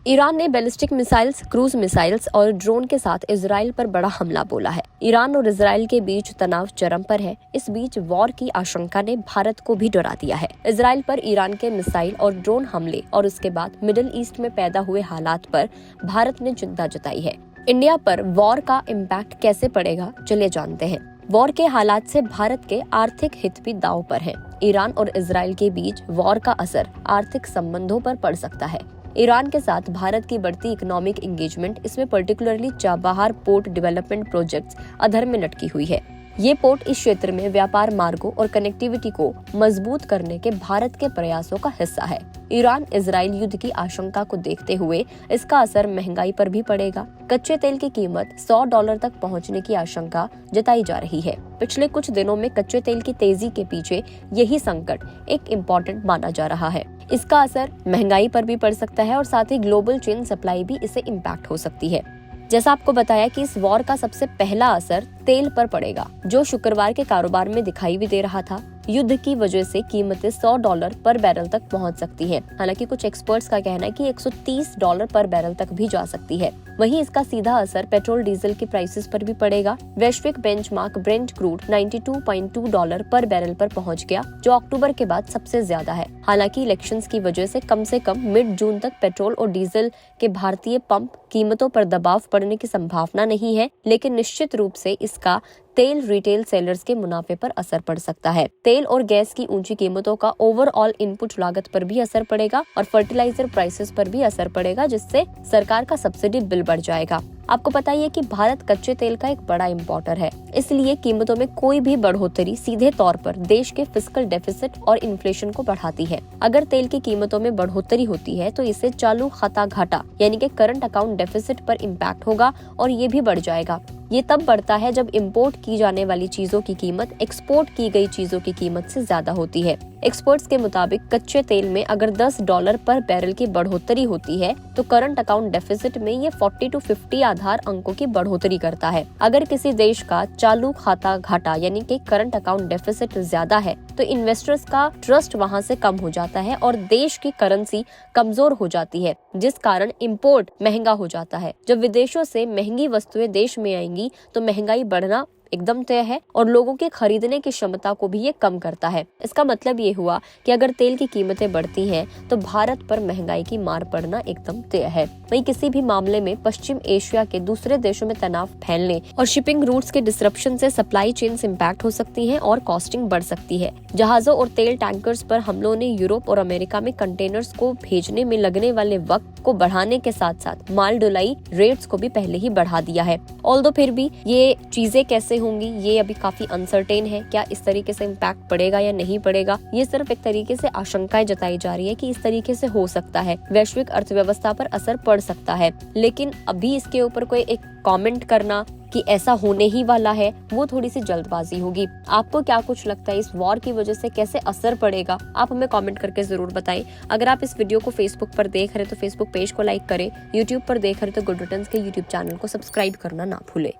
Iran ने ballistic missiles, cruise missiles और drone के साथ इजराइल पर बड़ा हमला बोला है। ईरान और इजराइल के बीच तनाव चरम पर है। इस बीच वॉर की आशंका ने भारत को भी डरा दिया है। इजराइल पर ईरान के मिसाइल और ड्रोन हमले और उसके बाद मिडिल ईस्ट में पैदा हुए हालात पर भारत ने चिंता जताई है। इंडिया पर वॉर का इम्पैक्ट कैसे पड़ेगा, चलिए जानते हैं। वॉर के हालात से भारत के आर्थिक हित भी दांव पर हैं। ईरान और इजराइल के बीच वॉर का असर आर्थिक संबंधों पर पड़ सकता है। ईरान के साथ भारत की बढ़ती इकोनॉमिक एंगेजमेंट, इसमें particularly Chabahar port development projects अधर में लटकी हुई है। ये पोर्ट इस क्षेत्र में व्यापार मार्गों और कनेक्टिविटी को मजबूत करने के भारत के प्रयासों का हिस्सा है। ईरान इजराइल युद्ध की आशंका को देखते हुए इसका असर महंगाई पर भी पड़ेगा। कच्चे तेल की कीमत $100 तक पहुंचने की आशंका जताई जा रही है। पिछले कुछ दिनों में कच्चे तेल की तेजी के पीछे यही संकट एक इम्पोर्टेंट माना जा रहा है। इसका असर महंगाई पर भी पड़ सकता है और साथ ही ग्लोबल चेन सप्लाई भी इसे इम्पैक्ट हो सकती है। जैसा आपको बताया कि इस वॉर का सबसे पहला असर तेल पर पड़ेगा, जो शुक्रवार के कारोबार में दिखाई भी दे रहा था। युद्ध की वजह से कीमतें $100 पर बैरल तक पहुंच सकती हैं। हालांकि कुछ एक्सपर्ट्स का कहना है कि $130 पर बैरल तक भी जा सकती है। वहीं इसका सीधा असर पेट्रोल डीजल की प्राइसेस पर भी पड़ेगा। वैश्विक बेंचमार्क ब्रेंट क्रूड $92.2 पर बैरल पर पहुंच गया, जो अक्टूबर के बाद सबसे ज्यादा है। हालांकि इलेक्शंस की वजह से कम मिड जून तक पेट्रोल और डीजल के भारतीय पंप कीमतों पर दबाव पड़ने की संभावना नहीं है, लेकिन निश्चित रूप से इसका तेल रिटेल सेलर्स के मुनाफे पर असर पड़ सकता है। तेल और गैस की ऊंची कीमतों का ओवरऑल इनपुट लागत पर भी असर पड़ेगा और फर्टिलाइजर प्राइसेस पर भी असर पड़ेगा, जिससे सरकार का सब्सिडी बिल बढ़ जाएगा। आपको पता ही है कि भारत कच्चे तेल का एक बड़ा इंपोर्टर है, इसलिए कीमतों में कोई भी बढ़ोतरी सीधे तौर पर देश के फिस्कल डेफिसिट और इन्फ्लेशन को बढ़ाती है। अगर तेल की कीमतों में बढ़ोतरी होती है तो इससे चालू खाता घाटा यानी कि करंट अकाउंट डेफिसिट पर इम्पैक्ट होगा और ये भी बढ़ जाएगा। ये तब बढ़ता है जब इंपोर्ट की जाने वाली चीजों की कीमत एक्सपोर्ट की गई चीजों की कीमत से ज्यादा होती है। एक्सपर्ट्स के मुताबिक कच्चे तेल में अगर $10 पर बैरल की बढ़ोतरी होती है तो करंट अकाउंट डेफिसिट में ये 40 to 50 आधार अंकों की बढ़ोतरी करता है। अगर किसी देश का चालू खाता घाटा यानी कि करंट अकाउंट डेफिसिट ज्यादा है तो इन्वेस्टर्स का ट्रस्ट वहां से कम हो जाता है और देश की करेंसी कमजोर हो जाती है, जिस कारण इंपोर्ट महंगा हो जाता है। जब विदेशों से महंगी वस्तुएं देश में आएंगी तो महंगाई बढ़ना एकदम तय है और लोगों के खरीदने की क्षमता को भी ये कम करता है। इसका मतलब ये हुआ कि अगर तेल की कीमतें बढ़ती हैं तो भारत पर महंगाई की मार पड़ना एकदम तय है। वहीं किसी भी मामले में पश्चिम एशिया के दूसरे देशों में तनाव फैलने और शिपिंग रूट्स के डिसरप्शन से सप्लाई चेन्स इम्पैक्ट हो सकती हैं और कॉस्टिंग बढ़ सकती है। जहाजों और तेल टैंकर्स पर हमलों ने यूरोप और अमेरिका में कंटेनर्स को भेजने में लगने वाले वक्त को बढ़ाने के साथ साथ माल ढुलाई रेट्स को भी पहले ही बढ़ा दिया है। ऑल्दो फिर भी ये चीजें कैसे होंगी ये अभी काफी अनसर्टेन है। क्या इस तरीके से इम्पैक्ट पड़ेगा या नहीं पड़ेगा, ये सिर्फ एक तरीके से आशंकाएं जताई जा रही है कि इस तरीके से हो सकता है, वैश्विक अर्थव्यवस्था पर असर पड़ सकता है। लेकिन अभी इसके ऊपर कोई एक कमेंट करना कि ऐसा होने ही वाला है, वो थोड़ी सी जल्दबाजी होगी। आपको क्या कुछ लगता है इस वॉर की वजह से कैसे असर पड़ेगा, आप हमें कमेंट करके जरूर बताएं। अगर आप इस वीडियो को फेसबुक पर देख रहे हैं तो फेसबुक पेज को लाइक करें, यूट्यूब पर देख रहे हैं तो गुड रिटर्न्स के यूट्यूब चैनल को सब्सक्राइब करना ना भूलें।